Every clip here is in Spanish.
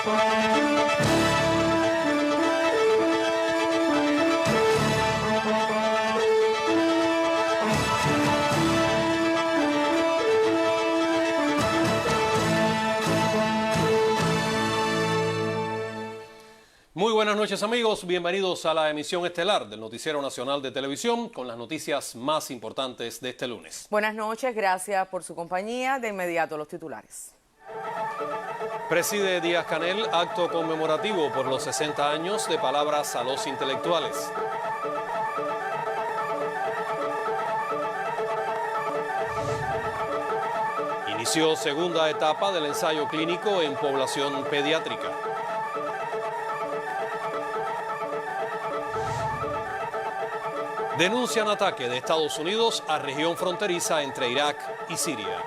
Muy buenas noches amigos, bienvenidos a la emisión estelar del Noticiero Nacional de Televisión con las noticias más importantes de este lunes. Buenas noches, gracias por su compañía. De inmediato los titulares. Preside Díaz-Canel acto conmemorativo por los 60 años de Palabras a los Intelectuales. Inició segunda etapa del ensayo clínico en población pediátrica. Denuncian ataque de Estados Unidos a región fronteriza entre Irak y Siria.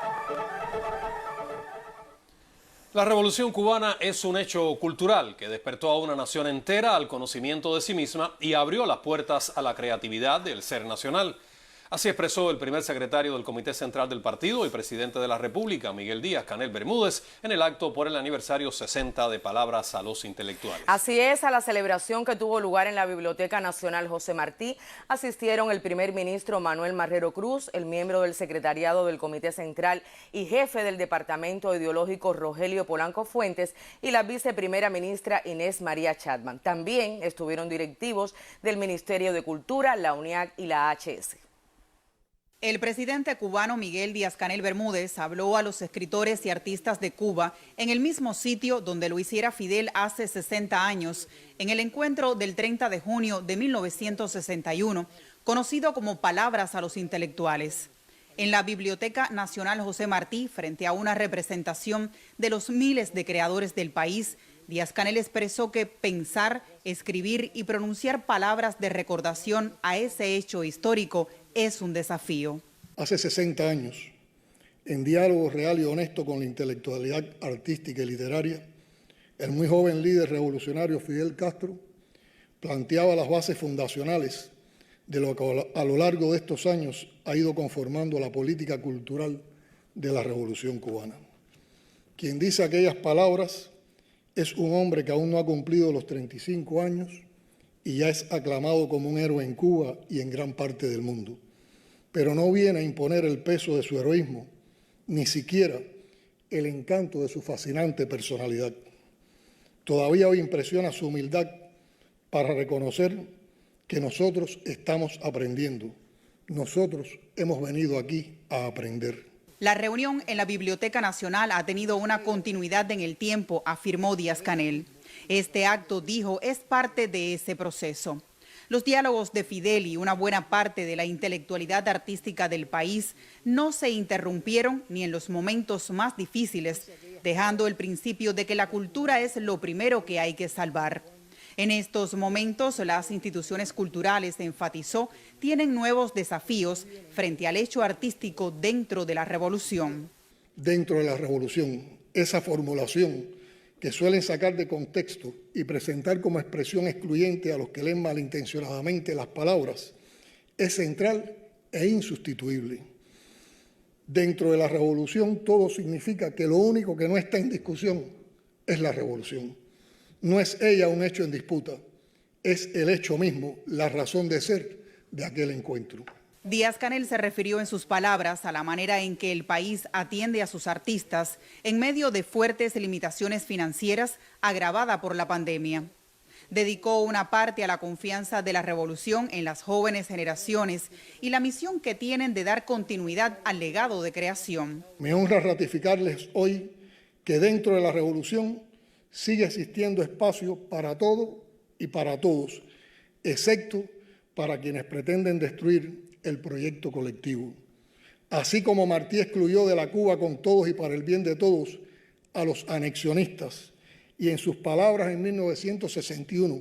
La Revolución Cubana es un hecho cultural que despertó a una nación entera al conocimiento de sí misma y abrió las puertas a la creatividad del ser nacional. Así expresó el primer secretario del Comité Central del Partido y presidente de la República, Miguel Díaz-Canel Bermúdez, en el acto por el aniversario 60 de Palabras a los Intelectuales. Así es, a la celebración que tuvo lugar en la Biblioteca Nacional José Martí, asistieron el primer ministro Manuel Marrero Cruz, el miembro del secretariado del Comité Central y jefe del Departamento Ideológico Rogelio Polanco Fuentes y la viceprimera ministra Inés María Chapman. También estuvieron directivos del Ministerio de Cultura, la UNIAC y la HS. El presidente cubano Miguel Díaz-Canel Bermúdez habló a los escritores y artistas de Cuba en el mismo sitio donde lo hiciera Fidel hace 60 años, en el encuentro del 30 de junio de 1961, conocido como Palabras a los Intelectuales. En la Biblioteca Nacional José Martí, frente a una representación de los miles de creadores del país, Díaz-Canel expresó que pensar, escribir y pronunciar palabras de recordación a ese hecho histórico es un desafío. Hace 60 años, en diálogo real y honesto con la intelectualidad artística y literaria, el muy joven líder revolucionario Fidel Castro planteaba las bases fundacionales de lo que a lo largo de estos años ha ido conformando la política cultural de la Revolución Cubana. Quien dice aquellas palabras es un hombre que aún no ha cumplido los 35 años y ya es aclamado como un héroe en Cuba y en gran parte del mundo. Pero no viene a imponer el peso de su heroísmo, ni siquiera el encanto de su fascinante personalidad. Todavía hoy impresiona su humildad para reconocer que nosotros estamos aprendiendo. Nosotros hemos venido aquí a aprender. La reunión en la Biblioteca Nacional ha tenido una continuidad en el tiempo, afirmó Díaz-Canel. Este acto, dijo, es parte de ese proceso. Los diálogos de Fidel y una buena parte de la intelectualidad artística del país no se interrumpieron ni en los momentos más difíciles, dejando el principio de que la cultura es lo primero que hay que salvar. En estos momentos, las instituciones culturales, enfatizó, tienen nuevos desafíos frente al hecho artístico dentro de la revolución. Dentro de la revolución, esa formulación que suelen sacar de contexto y presentar como expresión excluyente a los que leen malintencionadamente las palabras, es central e insustituible. Dentro de la revolución todo significa que lo único que no está en discusión es la revolución. No es ella un hecho en disputa, es el hecho mismo, la razón de ser de aquel encuentro. Díaz-Canel se refirió en sus palabras a la manera en que el país atiende a sus artistas en medio de fuertes limitaciones financieras agravadas por la pandemia. Dedicó una parte a la confianza de la revolución en las jóvenes generaciones y la misión que tienen de dar continuidad al legado de creación. Me honra ratificarles hoy que dentro de la revolución sigue existiendo espacio para todo y para todos, excepto para quienes pretenden destruir el proyecto colectivo. Así como Martí excluyó de la Cuba con todos y para el bien de todos a los anexionistas, y en sus palabras en 1961,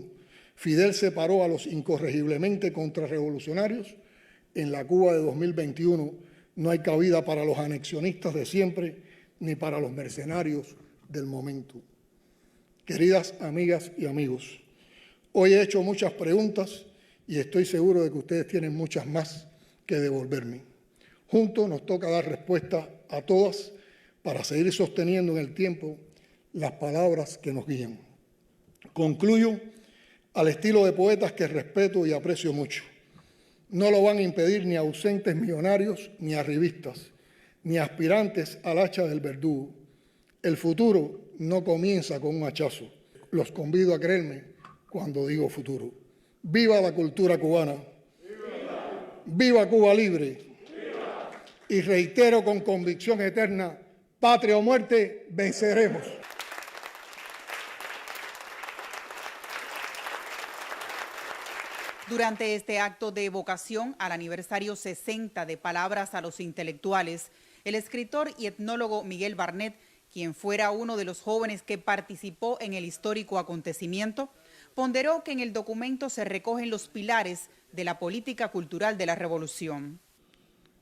Fidel separó a los incorregiblemente contrarrevolucionarios, en la Cuba de 2021 no hay cabida para los anexionistas de siempre ni para los mercenarios del momento. Queridas amigas y amigos, hoy he hecho muchas preguntas y estoy seguro de que ustedes tienen muchas más que devolverme. Juntos nos toca dar respuesta a todas para seguir sosteniendo en el tiempo las palabras que nos guían. Concluyo al estilo de poetas que respeto y aprecio mucho. No lo van a impedir ni ausentes millonarios, ni arribistas, ni aspirantes al hacha del verdugo. El futuro no comienza con un hachazo. Los convido a creerme cuando digo futuro. ¡Viva la cultura cubana! ¡Viva! ¡Viva Cuba libre! ¡Viva! Y reitero con convicción eterna, patria o muerte, venceremos. Durante este acto de evocación al aniversario 60 de Palabras a los Intelectuales, el escritor y etnólogo Miguel Barnett, quien fuera uno de los jóvenes que participó en el histórico acontecimiento, ponderó que en el documento se recogen los pilares de la política cultural de la revolución.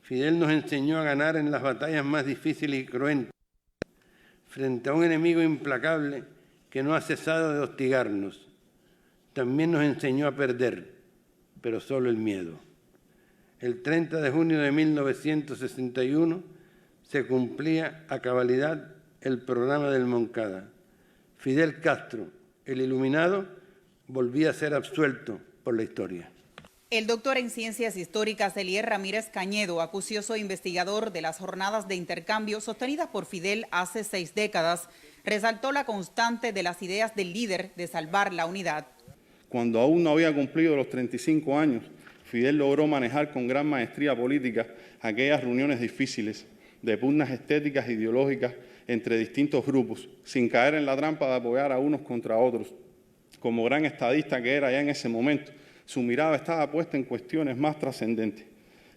Fidel nos enseñó a ganar en las batallas más difíciles y cruentas, frente a un enemigo implacable que no ha cesado de hostigarnos. También nos enseñó a perder, pero solo el miedo. El 30 de junio de 1961 se cumplía a cabalidad el programa del Moncada. Fidel Castro, el iluminado, volvía a ser absuelto por la historia. El doctor en Ciencias Históricas Elier Ramírez Cañedo, acucioso investigador de las jornadas de intercambio sostenidas por Fidel hace 6 décadas, resaltó la constante de las ideas del líder de salvar la unidad. Cuando aún no había cumplido los 35 años, Fidel logró manejar con gran maestría política aquellas reuniones difíciles de pugnas estéticas e ideológicas entre distintos grupos, sin caer en la trampa de apoyar a unos contra otros. Como gran estadista que era ya en ese momento, su mirada estaba puesta en cuestiones más trascendentes: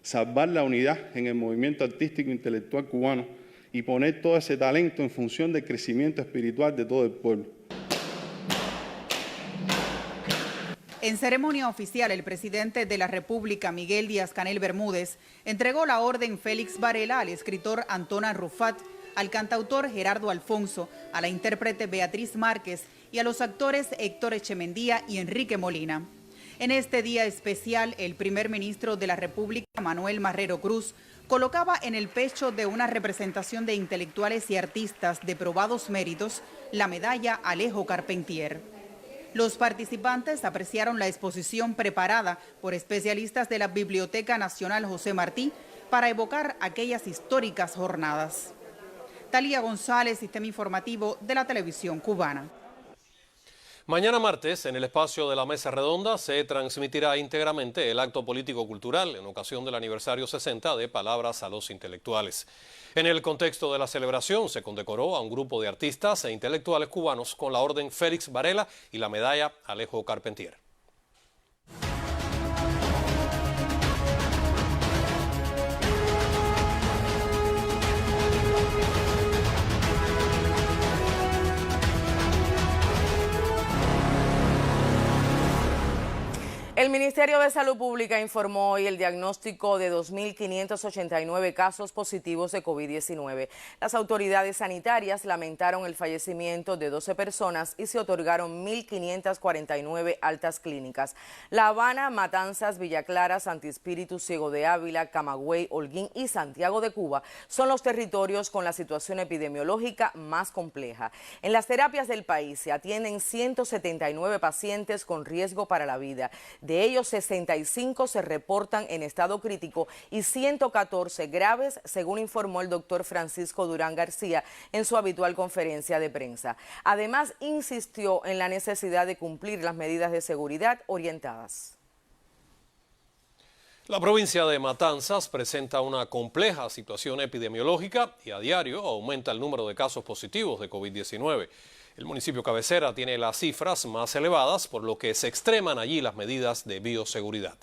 salvar la unidad en el movimiento artístico e intelectual cubano y poner todo ese talento en función del crecimiento espiritual de todo el pueblo. En ceremonia oficial, el presidente de la República, Miguel Díaz-Canel Bermúdez, entregó la Orden Félix Varela al escritor Antón Arrufat, al cantautor Gerardo Alfonso, a la intérprete Beatriz Márquez y a los actores Héctor Echemendía y Enrique Molina. En este día especial, el primer ministro de la República, Manuel Marrero Cruz, colocaba en el pecho de una representación de intelectuales y artistas de probados méritos la medalla Alejo Carpentier. Los participantes apreciaron la exposición preparada por especialistas de la Biblioteca Nacional José Martí para evocar aquellas históricas jornadas. Talía González, Sistema Informativo de la Televisión Cubana. Mañana martes, en el espacio de la Mesa Redonda, se transmitirá íntegramente el acto político-cultural en ocasión del aniversario 60 de Palabras a los Intelectuales. En el contexto de la celebración, se condecoró a un grupo de artistas e intelectuales cubanos con la Orden Félix Varela y la medalla Alejo Carpentier. El Ministerio de Salud Pública informó hoy el diagnóstico de 2.589 casos positivos de COVID-19. Las autoridades sanitarias lamentaron el fallecimiento de 12 personas y se otorgaron 1.549 altas clínicas. La Habana, Matanzas, Villa Clara, Santi Espíritu, Ciego de Ávila, Camagüey, Holguín y Santiago de Cuba son los territorios con la situación epidemiológica más compleja. En las terapias del país se atienden 179 pacientes con riesgo para la vida. De ellos, 65 se reportan en estado crítico y 114 graves, según informó el doctor Francisco Durán García en su habitual conferencia de prensa. Además, insistió en la necesidad de cumplir las medidas de seguridad orientadas. La provincia de Matanzas presenta una compleja situación epidemiológica y a diario aumenta el número de casos positivos de COVID-19. El municipio cabecera tiene las cifras más elevadas, por lo que se extreman allí las medidas de bioseguridad.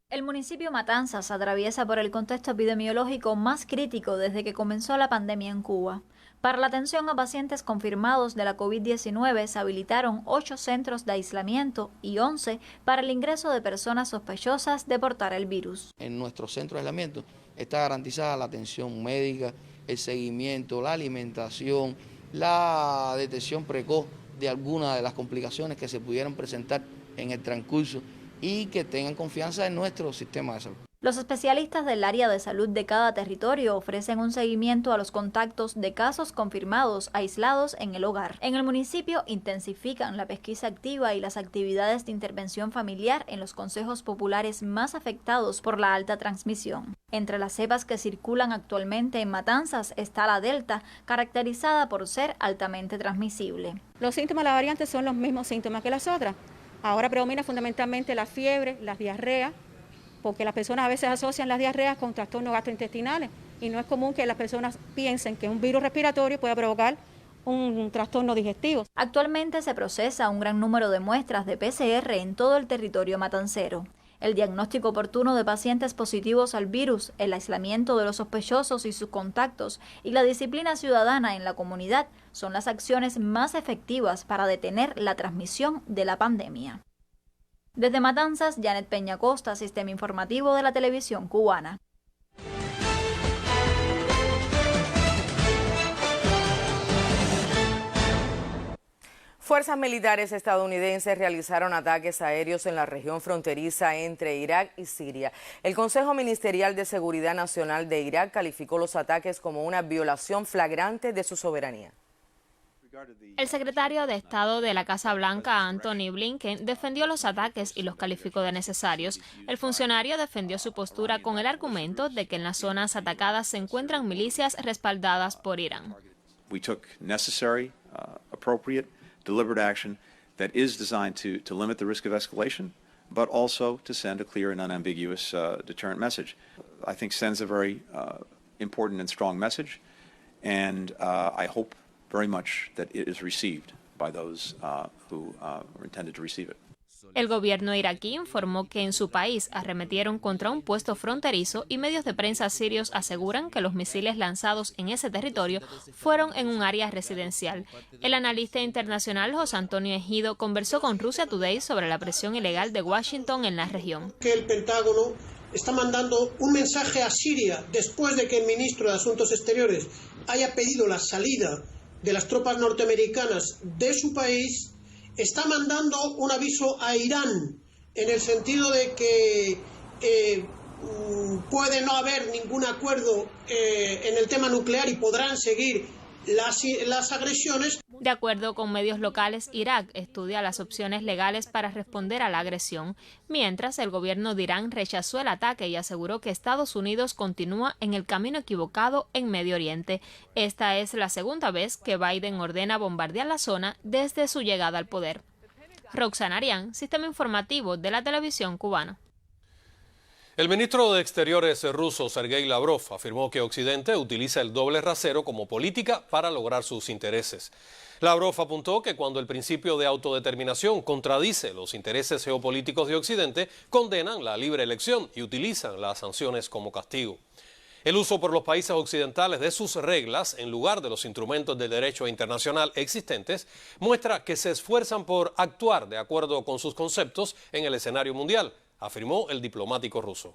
El municipio Matanzas atraviesa por el contexto epidemiológico más crítico desde que comenzó la pandemia en Cuba. Para la atención a pacientes confirmados de la COVID-19 se habilitaron 8 centros de aislamiento y 11 para el ingreso de personas sospechosas de portar el virus. En nuestro centro de aislamiento está garantizada la atención médica, el seguimiento, la alimentación, la detección precoz de algunas de las complicaciones que se pudieran presentar en el transcurso y que tengan confianza en nuestro sistema de salud. Los especialistas del área de salud de cada territorio ofrecen un seguimiento a los contactos de casos confirmados aislados en el hogar. En el municipio intensifican la pesquisa activa y las actividades de intervención familiar en los consejos populares más afectados por la alta transmisión. Entre las cepas que circulan actualmente en Matanzas está la Delta, caracterizada por ser altamente transmisible. Los síntomas de la variante son los mismos síntomas que las otras. Ahora predomina fundamentalmente la fiebre, las diarreas, porque las personas a veces asocian las diarreas con trastornos gastrointestinales y no es común que las personas piensen que un virus respiratorio pueda provocar un trastorno digestivo. Actualmente se procesa un gran número de muestras de PCR en todo el territorio matancero. El diagnóstico oportuno de pacientes positivos al virus, el aislamiento de los sospechosos y sus contactos y la disciplina ciudadana en la comunidad son las acciones más efectivas para detener la transmisión de la pandemia. Desde Matanzas, Janet Peña Costa, Sistema Informativo de la Televisión Cubana. Fuerzas militares estadounidenses realizaron ataques aéreos en la región fronteriza entre Irak y Siria. El Consejo Ministerial de Seguridad Nacional de Irak calificó los ataques como una violación flagrante de su soberanía. El secretario de Estado de la Casa Blanca, Anthony Blinken, defendió los ataques y los calificó de necesarios. El funcionario defendió su postura con el argumento de que en las zonas atacadas se encuentran milicias respaldadas por Irán. We took necessary, appropriate, deliberate action that is designed to limit the risk of escalation, but also to send a clear and unambiguous deterrent message. I think sends a very important and strong message, and I hope very much that it is received by those who are intended to receive it. El gobierno iraquí informó que en su país arremetieron contra un puesto fronterizo y medios de prensa sirios aseguran que los misiles lanzados en ese territorio fueron en un área residencial. El analista internacional José Antonio Ejido conversó con Russia Today sobre la presión ilegal de Washington en la región. Que el Pentágono está mandando un mensaje a Siria después de que el ministro de Asuntos Exteriores haya pedido la salida de las tropas norteamericanas de su país. Está mandando un aviso a Irán en el sentido de que puede no haber ningún acuerdo en el tema nuclear y podrán seguir las agresiones. De acuerdo con medios locales, Irak estudia las opciones legales para responder a la agresión, mientras el gobierno de Irán rechazó el ataque y aseguró que Estados Unidos continúa en el camino equivocado en Medio Oriente. Esta es la segunda vez que Biden ordena bombardear la zona desde su llegada al poder. Roxana Arián, Sistema Informativo de la Televisión Cubana. El ministro de Exteriores ruso, Sergei Lavrov, afirmó que Occidente utiliza el doble rasero como política para lograr sus intereses. Lavrov apuntó que cuando el principio de autodeterminación contradice los intereses geopolíticos de Occidente, condenan la libre elección y utilizan las sanciones como castigo. El uso por los países occidentales de sus reglas en lugar de los instrumentos del derecho internacional existentes muestra que se esfuerzan por actuar de acuerdo con sus conceptos en el escenario mundial, afirmó el diplomático ruso.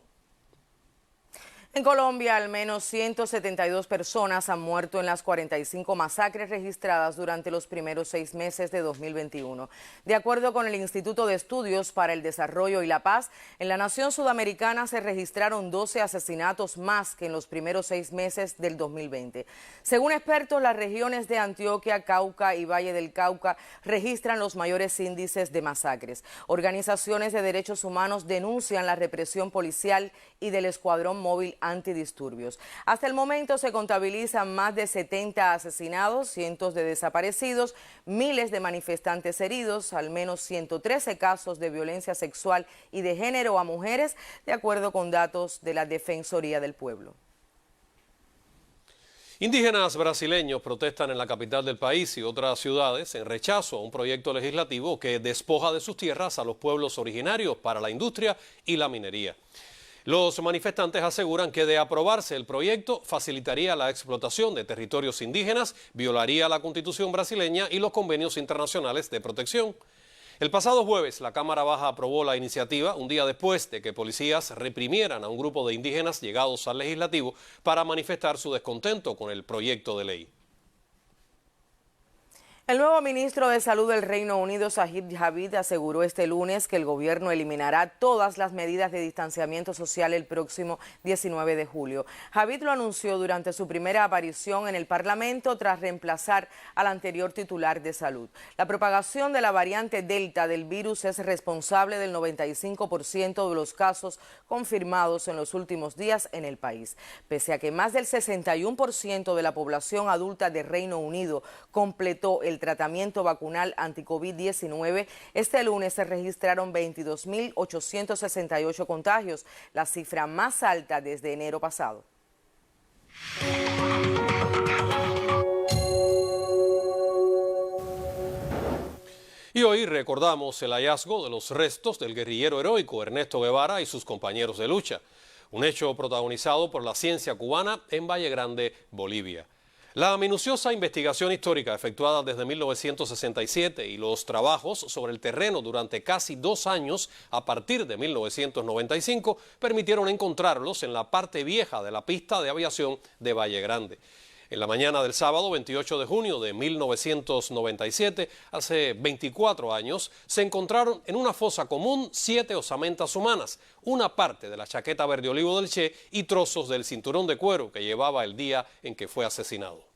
En Colombia, al menos 172 personas han muerto en las 45 masacres registradas durante los primeros 6 meses de 2021. De acuerdo con el Instituto de Estudios para el Desarrollo y la Paz, en la nación sudamericana se registraron 12 asesinatos más que en los primeros 6 meses del 2020. Según expertos, las regiones de Antioquia, Cauca y Valle del Cauca registran los mayores índices de masacres. Organizaciones de derechos humanos denuncian la represión policial y del escuadrón móvil antidisturbios. Hasta el momento se contabilizan más de 70 asesinados, cientos de desaparecidos, miles de manifestantes heridos, al menos 113 casos de violencia sexual y de género a mujeres, de acuerdo con datos de la Defensoría del Pueblo. Indígenas brasileños protestan en la capital del país y otras ciudades en rechazo a un proyecto legislativo que despoja de sus tierras a los pueblos originarios para la industria y la minería. Los manifestantes aseguran que de aprobarse el proyecto facilitaría la explotación de territorios indígenas, violaría la Constitución brasileña y los convenios internacionales de protección. El pasado jueves la Cámara Baja aprobó la iniciativa un día después de que policías reprimieran a un grupo de indígenas llegados al legislativo para manifestar su descontento con el proyecto de ley. El nuevo ministro de Salud del Reino Unido, Sajid Javid, aseguró este lunes que el gobierno eliminará todas las medidas de distanciamiento social el próximo 19 de julio. Javid lo anunció durante su primera aparición en el Parlamento tras reemplazar al anterior titular de salud. La propagación de la variante Delta del virus es responsable del 95% de los casos confirmados en los últimos días en el país. Pese a que más del 61% de la población adulta de Reino Unido completó el tratamiento vacunal anti-COVID-19, este lunes se registraron 22.868 contagios, la cifra más alta desde enero pasado. Y hoy recordamos el hallazgo de los restos del guerrillero heroico Ernesto Guevara y sus compañeros de lucha, un hecho protagonizado por la ciencia cubana en Valle Grande, Bolivia. La minuciosa investigación histórica efectuada desde 1967 y los trabajos sobre el terreno durante casi 2 años a partir de 1995 permitieron encontrarlos en la parte vieja de la pista de aviación de Valle Grande. En la mañana del sábado 28 de junio de 1997, hace 24 años, se encontraron en una fosa común 7 osamentas humanas, una parte de la chaqueta verde olivo del Che y trozos del cinturón de cuero que llevaba el día en que fue asesinado.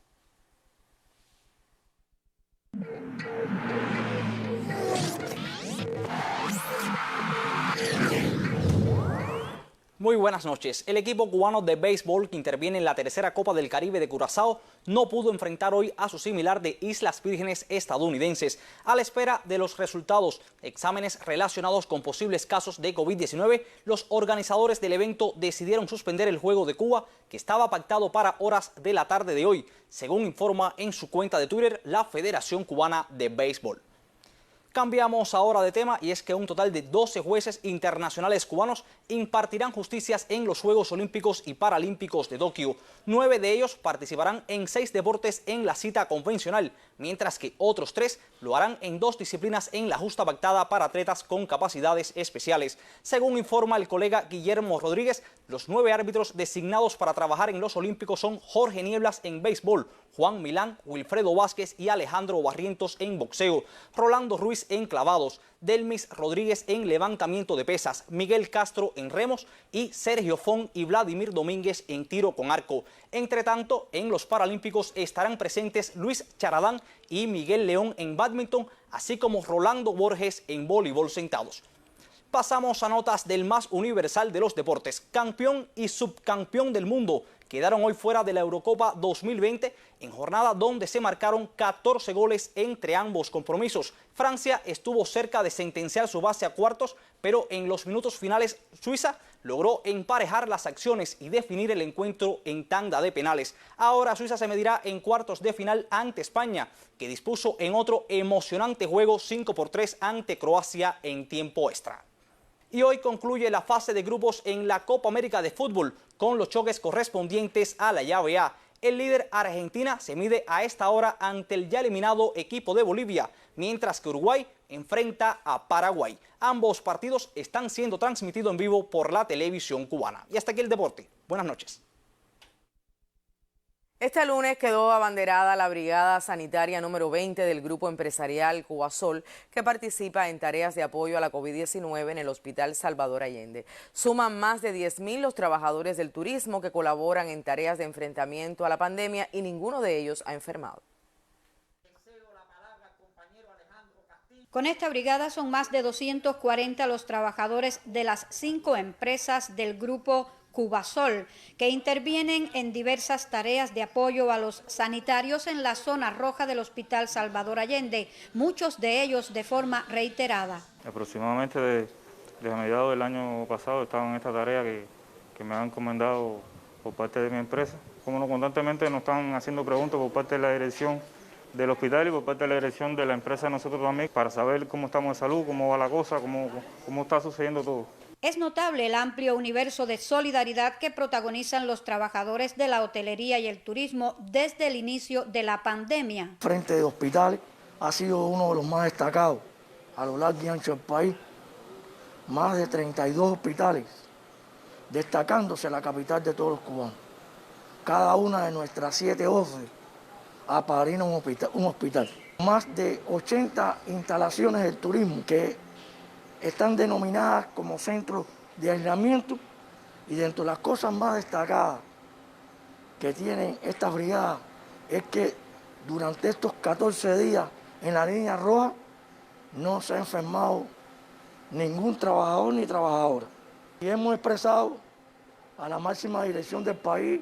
Muy buenas noches. El equipo cubano de béisbol que interviene en la tercera Copa del Caribe de Curazao no pudo enfrentar hoy a su similar de Islas Vírgenes estadounidenses. A la espera de los resultados de exámenes relacionados con posibles casos de COVID-19, los organizadores del evento decidieron suspender el Juego de Cuba que estaba pactado para horas de la tarde de hoy, según informa en su cuenta de Twitter la Federación Cubana de Béisbol. Cambiamos ahora de tema y es que un total de 12 jueces internacionales cubanos impartirán justicias en los Juegos Olímpicos y Paralímpicos de Tokio. 9 de ellos participarán en 6 deportes en la cita convencional, mientras que otros 3 lo harán en 2 disciplinas en la justa pactada para atletas con capacidades especiales. Según informa el colega Guillermo Rodríguez, los 9 árbitros designados para trabajar en los Olímpicos son Jorge Nieblas en béisbol, Juan Milán, Wilfredo Vázquez y Alejandro Barrientos en boxeo, Rolando Ruiz en clavados, Delmis Rodríguez en levantamiento de pesas, Miguel Castro en remos y Sergio Fon y Vladimir Domínguez en tiro con arco. Entre tanto, en los Paralímpicos estarán presentes Luis Charadán y Miguel León en bádminton, así como Rolando Borges en voleibol sentados. Pasamos a notas del más universal de los deportes. Campeón y subcampeón del mundo quedaron hoy fuera de la Eurocopa 2020 en jornada donde se marcaron 14 goles entre ambos compromisos. Francia estuvo cerca de sentenciar su base a cuartos, pero en los minutos finales Suiza logró emparejar las acciones y definir el encuentro en tanda de penales. Ahora Suiza se medirá en cuartos de final ante España, que dispuso en otro emocionante juego 5-3 ante Croacia en tiempo extra. Y hoy concluye la fase de grupos en la Copa América de Fútbol con los choques correspondientes a la llave A. El líder Argentina se mide a esta hora ante el ya eliminado equipo de Bolivia, mientras que Uruguay enfrenta a Paraguay. Ambos partidos están siendo transmitidos en vivo por la televisión cubana. Y hasta aquí el deporte. Buenas noches. Este lunes quedó abanderada la Brigada Sanitaria número 20 del Grupo Empresarial Cubasol, que participa en tareas de apoyo a la COVID-19 en el Hospital Salvador Allende. Suman más de 10.000 los trabajadores del turismo que colaboran en tareas de enfrentamiento a la pandemia y ninguno de ellos ha enfermado. Con esta brigada son más de 240 los trabajadores de las 5 empresas del Grupo Cubasol, que intervienen en diversas tareas de apoyo a los sanitarios en la zona roja del Hospital Salvador Allende, muchos de ellos de forma reiterada. Aproximadamente desde mediados del año pasado estaba en esta tarea que me han encomendado por parte de mi empresa. Como no, constantemente nos están haciendo preguntas por parte de la dirección del hospital y por parte de la dirección de la empresa de nosotros también, para saber cómo estamos de salud, cómo va la cosa, cómo está sucediendo todo. Es notable el amplio universo de solidaridad que protagonizan los trabajadores de la hotelería y el turismo desde el inicio de la pandemia. Frente de hospitales ha sido uno de los más destacados a lo largo y ancho del país. Más de 32 hospitales, destacándose la capital de todos los cubanos. Cada una de nuestras 7 OCE apadrina un hospital. Más de 80 instalaciones del turismo que están denominadas como centros de aislamiento, y dentro de las cosas más destacadas que tienen estas brigadas es que durante estos 14 días en la línea roja no se ha enfermado ningún trabajador ni trabajadora. Y hemos expresado a la máxima dirección del país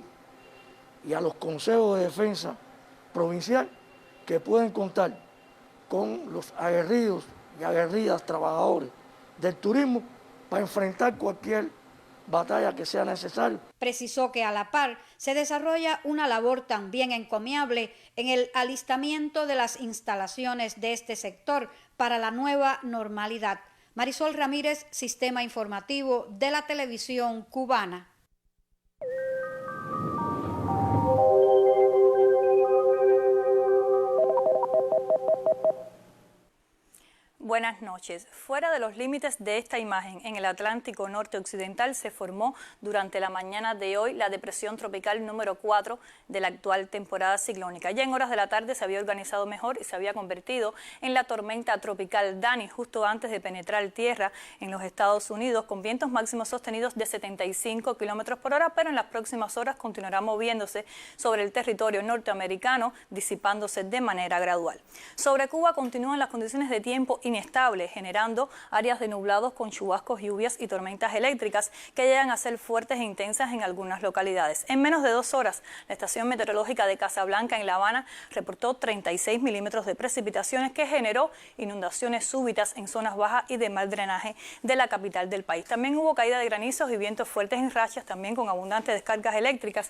y a los consejos de defensa provincial que pueden contar con los aguerridos y aguerridas trabajadores del turismo para enfrentar cualquier batalla que sea necesaria. Precisó que a la par se desarrolla una labor también encomiable en el alistamiento de las instalaciones de este sector para la nueva normalidad. Marisol Ramírez, Sistema Informativo de la Televisión Cubana. Buenas noches. Fuera de los límites de esta imagen, en el Atlántico Norte Occidental se formó durante la mañana de hoy la depresión tropical número 4 de la actual temporada ciclónica. Ya en horas de la tarde se había organizado mejor y se había convertido en la tormenta tropical Dani justo antes de penetrar tierra en los Estados Unidos, con vientos máximos sostenidos de 75 kilómetros por hora, pero en las próximas horas continuará moviéndose sobre el territorio norteamericano, disipándose de manera gradual. Sobre Cuba continúan las condiciones de tiempo inestable, generando áreas de nublados con chubascos, lluvias y tormentas eléctricas que llegan a ser fuertes e intensas en algunas localidades. En menos de 2 horas, la estación meteorológica de Casablanca en La Habana reportó 36 milímetros de precipitaciones que generó inundaciones súbitas en zonas bajas y de mal drenaje de la capital del país. También hubo caída de granizos y vientos fuertes en rachas, también con abundantes descargas eléctricas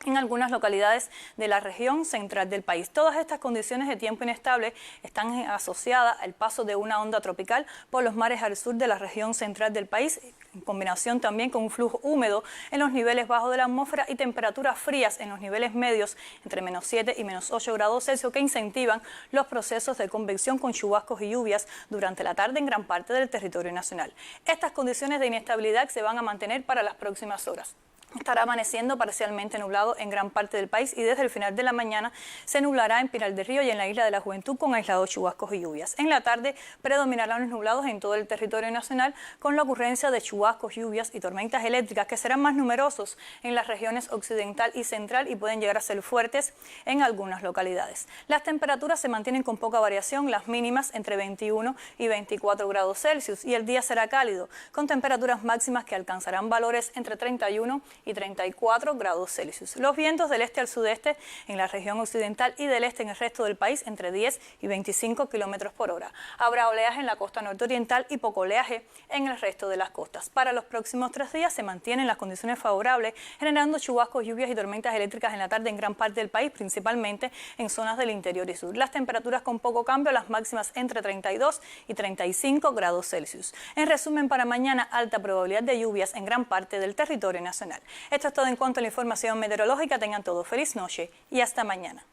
en algunas localidades de la región central del país. Todas estas condiciones de tiempo inestable están asociadas al paso de una onda tropical por los mares al sur de la región central del país, en combinación también con un flujo húmedo en los niveles bajos de la atmósfera y temperaturas frías en los niveles medios entre -7 y -8 grados Celsius, que incentivan los procesos de convección con chubascos y lluvias durante la tarde en gran parte del territorio nacional. Estas condiciones de inestabilidad se van a mantener para las próximas horas. Estará amaneciendo parcialmente nublado en gran parte del país y desde el final de la mañana se nublará en Pinar del Río y en la Isla de la Juventud con aislados chubascos y lluvias. En la tarde predominarán los nublados en todo el territorio nacional con la ocurrencia de chubascos, lluvias y tormentas eléctricas que serán más numerosos en las regiones occidental y central y pueden llegar a ser fuertes en algunas localidades. Las temperaturas se mantienen con poca variación, las mínimas entre 21 y 24 grados Celsius y el día será cálido con temperaturas máximas que alcanzarán valores entre 31 y 34 grados Celsius. Los vientos del este al sudeste en la región occidental y del este en el resto del país entre 10 y 25 kilómetros por hora. Habrá oleaje en la costa norteoriental y poco oleaje en el resto de las costas. Para los próximos 3 días se mantienen las condiciones favorables, generando chubascos, lluvias y tormentas eléctricas en la tarde en gran parte del país, principalmente en zonas del interior y sur. Las temperaturas con poco cambio, las máximas entre 32 y 35 grados Celsius. En resumen, para mañana, alta probabilidad de lluvias en gran parte del territorio nacional. Esto es todo en cuanto a la información meteorológica. Tengan todos feliz noche y hasta mañana.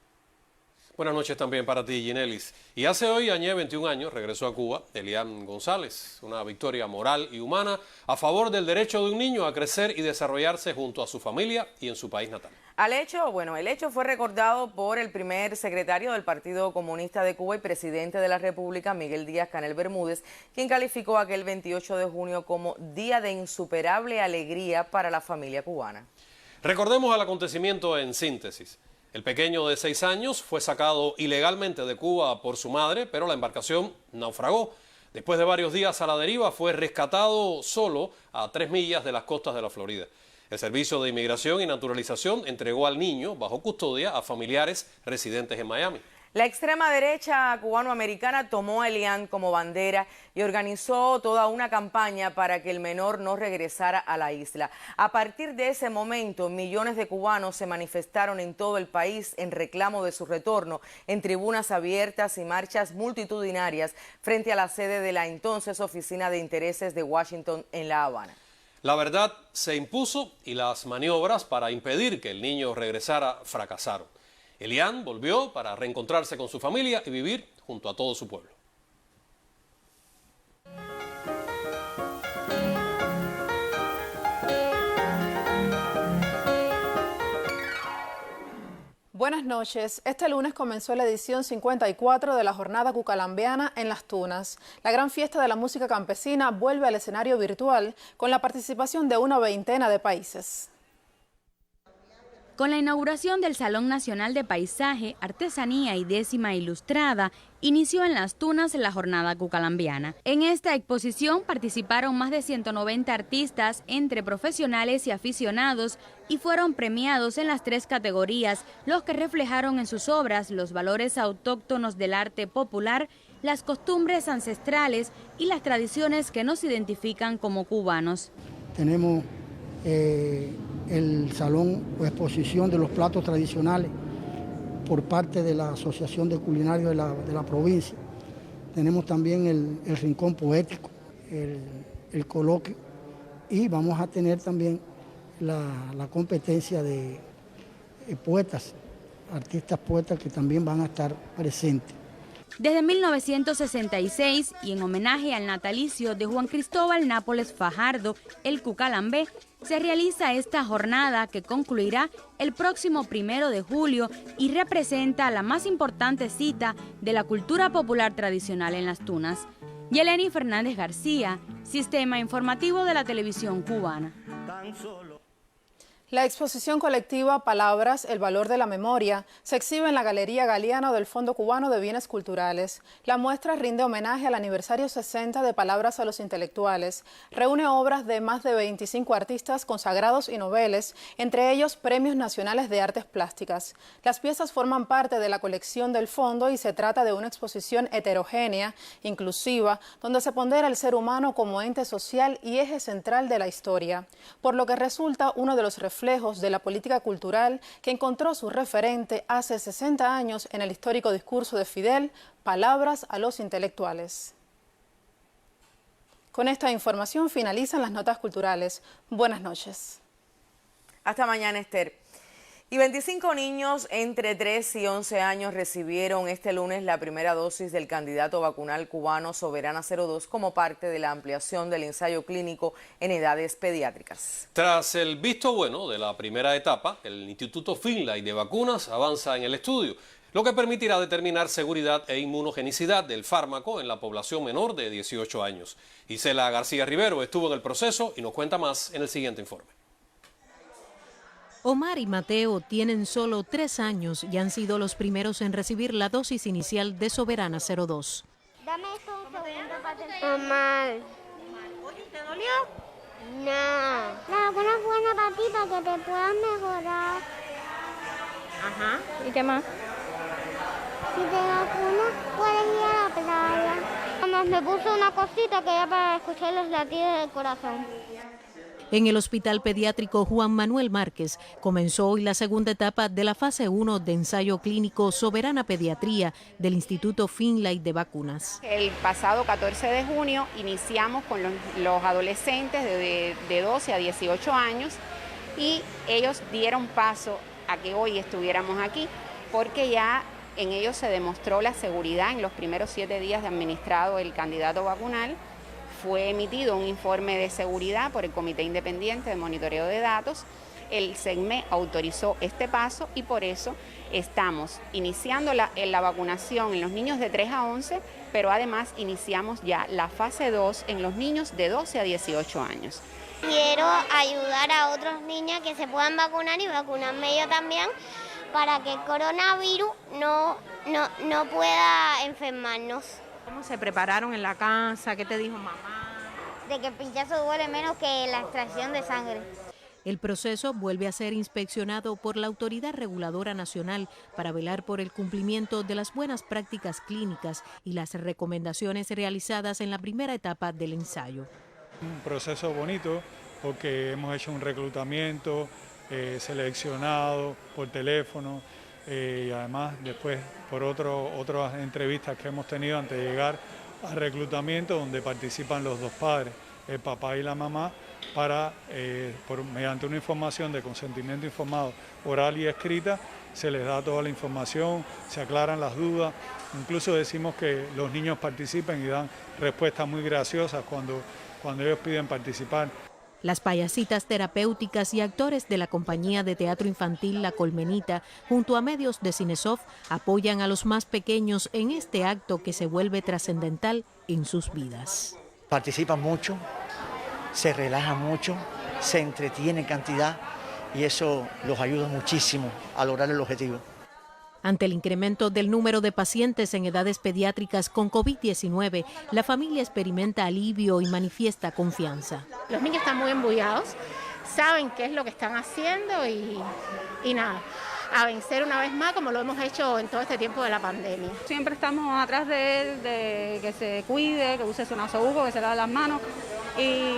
Buenas noches también para ti, Ginelis. Y hace hoy, añe 21 años, regresó a Cuba Elian González. Una victoria moral y humana a favor del derecho de un niño a crecer y desarrollarse junto a su familia y en su país natal. El hecho fue recordado por el primer secretario del Partido Comunista de Cuba y presidente de la República, Miguel Díaz-Canel Bermúdez, quien calificó aquel 28 de junio como día de insuperable alegría para la familia cubana. Recordemos el acontecimiento en síntesis. El pequeño de 6 años fue sacado ilegalmente de Cuba por su madre, pero la embarcación naufragó. Después de varios días a la deriva, fue rescatado solo a 3 millas de las costas de la Florida. El Servicio de Inmigración y Naturalización entregó al niño bajo custodia a familiares residentes en Miami. La extrema derecha cubanoamericana tomó a Elian como bandera y organizó toda una campaña para que el menor no regresara a la isla. A partir de ese momento, millones de cubanos se manifestaron en todo el país en reclamo de su retorno, en tribunas abiertas y marchas multitudinarias frente a la sede de la entonces Oficina de Intereses de Washington en La Habana. La verdad se impuso y las maniobras para impedir que el niño regresara fracasaron. Elian volvió para reencontrarse con su familia y vivir junto a todo su pueblo. Buenas noches. Este lunes comenzó la edición 54 de la Jornada Cucalambiana en Las Tunas. La gran fiesta de la música campesina vuelve al escenario virtual con la participación de una veintena de países. Con la inauguración del Salón Nacional de Paisaje, Artesanía y Décima Ilustrada, inició en Las Tunas la Jornada Cucalambiana. En esta exposición participaron más de 190 artistas entre profesionales y aficionados y fueron premiados en las 3 categorías, los que reflejaron en sus obras los valores autóctonos del arte popular, las costumbres ancestrales y las tradiciones que nos identifican como cubanos. Tenemos el salón o exposición de los platos tradicionales por parte de la Asociación de Culinarios de la provincia. Tenemos también el rincón poético, el coloquio, y vamos a tener también la competencia de poetas, artistas poetas que también van a estar presentes. Desde 1966 y en homenaje al natalicio de Juan Cristóbal Nápoles Fajardo, el Cucalambé, se realiza esta jornada que concluirá el próximo 1 de julio y representa la más importante cita de la cultura popular tradicional en Las Tunas. Yeleni Fernández García, Sistema Informativo de la Televisión Cubana. La exposición colectiva Palabras, el valor de la memoria, se exhibe en la Galería Galeano del Fondo Cubano de Bienes Culturales. La muestra rinde homenaje al aniversario 60 de Palabras a los Intelectuales. Reúne obras de más de 25 artistas consagrados y noveles, entre ellos premios nacionales de artes plásticas. Las piezas forman parte de la colección del fondo y se trata de una exposición heterogénea, inclusiva, donde se pondera el ser humano como ente social y eje central de la historia, por lo que resulta uno de los reflejos de la política cultural que encontró su referente hace 60 años en el histórico discurso de Fidel, Palabras a los Intelectuales. Con esta información finalizan las notas culturales. Buenas noches. Hasta mañana, Esther. Y 25 niños entre 3 y 11 años recibieron este lunes la primera dosis del candidato vacunal cubano Soberana 02 como parte de la ampliación del ensayo clínico en edades pediátricas. Tras el visto bueno de la primera etapa, el Instituto Finlay de Vacunas avanza en el estudio, lo que permitirá determinar seguridad e inmunogenicidad del fármaco en la población menor de 18 años. Isela García Rivero estuvo en el proceso y nos cuenta más en el siguiente informe. Omar y Mateo tienen solo 3 años y han sido los primeros en recibir la dosis inicial de Soberana 02. Dame esto un segundo para Omar. Oye, ¿te dolió? No. La vacuna es buena para ti, para que te puedas mejorar. Ajá. ¿Y qué más? Si te vacunas, puedes ir a la playa. Además, me puse una cosita que era para escuchar los latidos del corazón. En el Hospital Pediátrico Juan Manuel Márquez comenzó hoy la segunda etapa de la fase 1 de ensayo clínico Soberana Pediatría del Instituto Finlay de Vacunas. El pasado 14 de junio iniciamos con los adolescentes de 12 a 18 años y ellos dieron paso a que hoy estuviéramos aquí porque ya en ellos se demostró la seguridad en los primeros 7 días de administrado el candidato vacunal. Fue emitido un informe de seguridad por el Comité Independiente de Monitoreo de Datos. El SECME autorizó este paso y por eso estamos iniciando la vacunación en los niños de 3 a 11, pero además iniciamos ya la fase 2 en los niños de 12 a 18 años. Quiero ayudar a otros niños que se puedan vacunar y vacunarme yo también para que el coronavirus no pueda enfermarnos. ¿Cómo se prepararon en la casa? ¿Qué te dijo mamá? De que el pinchazo duele menos que la extracción de sangre. El proceso vuelve a ser inspeccionado por la Autoridad Reguladora Nacional para velar por el cumplimiento de las buenas prácticas clínicas y las recomendaciones realizadas en la primera etapa del ensayo. Un proceso bonito porque hemos hecho un reclutamiento seleccionado por teléfono y además después por otras entrevistas que hemos tenido antes de llegar al reclutamiento donde participan los dos padres, el papá y la mamá, para mediante una información de consentimiento informado oral y escrita, se les da toda la información, se aclaran las dudas, incluso decimos que los niños participen y dan respuestas muy graciosas cuando ellos piden participar. Las payasitas terapéuticas y actores de la compañía de teatro infantil La Colmenita, junto a medios de Cinesoft, apoyan a los más pequeños en este acto que se vuelve trascendental en sus vidas. Participan mucho, se relajan mucho, se entretienen cantidad y eso los ayuda muchísimo a lograr el objetivo. Ante el incremento del número de pacientes en edades pediátricas con COVID-19, la familia experimenta alivio y manifiesta confianza. Los niños están muy embullados, saben qué es lo que están haciendo y nada, a vencer una vez más como lo hemos hecho en todo este tiempo de la pandemia. Siempre estamos atrás de él, de que se cuide, que use su nasobuco, que se lave las manos y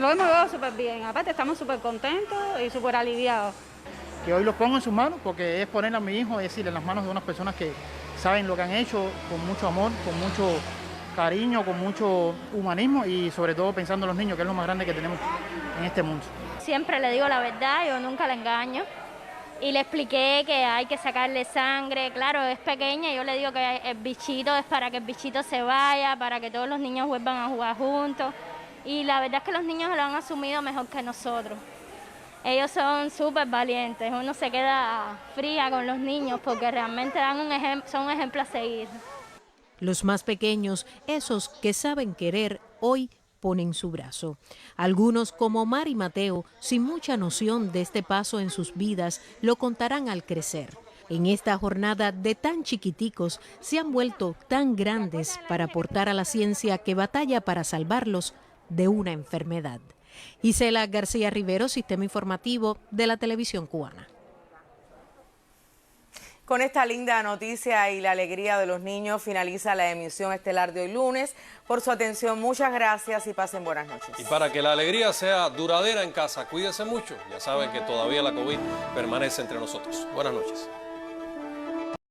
lo hemos llevado súper bien. Aparte estamos súper contentos y súper aliviados. Que hoy los pongo en sus manos porque es poner a mi hijo, es decir, en las manos de unas personas que saben lo que han hecho con mucho amor, con mucho cariño, con mucho humanismo y sobre todo pensando en los niños, que es lo más grande que tenemos en este mundo. Siempre le digo la verdad, yo nunca le engaño y le expliqué que hay que sacarle sangre, claro, es pequeña, yo le digo que el bichito es para que el bichito se vaya, para que todos los niños vuelvan a jugar juntos y la verdad es que los niños lo han asumido mejor que nosotros. Ellos son súper valientes, uno se queda fría con los niños porque realmente son un ejemplo a seguir. Los más pequeños, esos que saben querer, hoy ponen su brazo. Algunos, como Omar y Mateo, sin mucha noción de este paso en sus vidas, lo contarán al crecer. En esta jornada de tan chiquiticos, se han vuelto tan grandes para aportar a la ciencia que batalla para salvarlos de una enfermedad. Isela García Rivero, Sistema Informativo de la Televisión Cubana. Con esta linda noticia y la alegría de los niños finaliza la emisión estelar de hoy lunes. Por su atención, muchas gracias y pasen buenas noches. Y para que la alegría sea duradera en casa, cuídese mucho. Ya saben que todavía la COVID permanece entre nosotros. Buenas noches.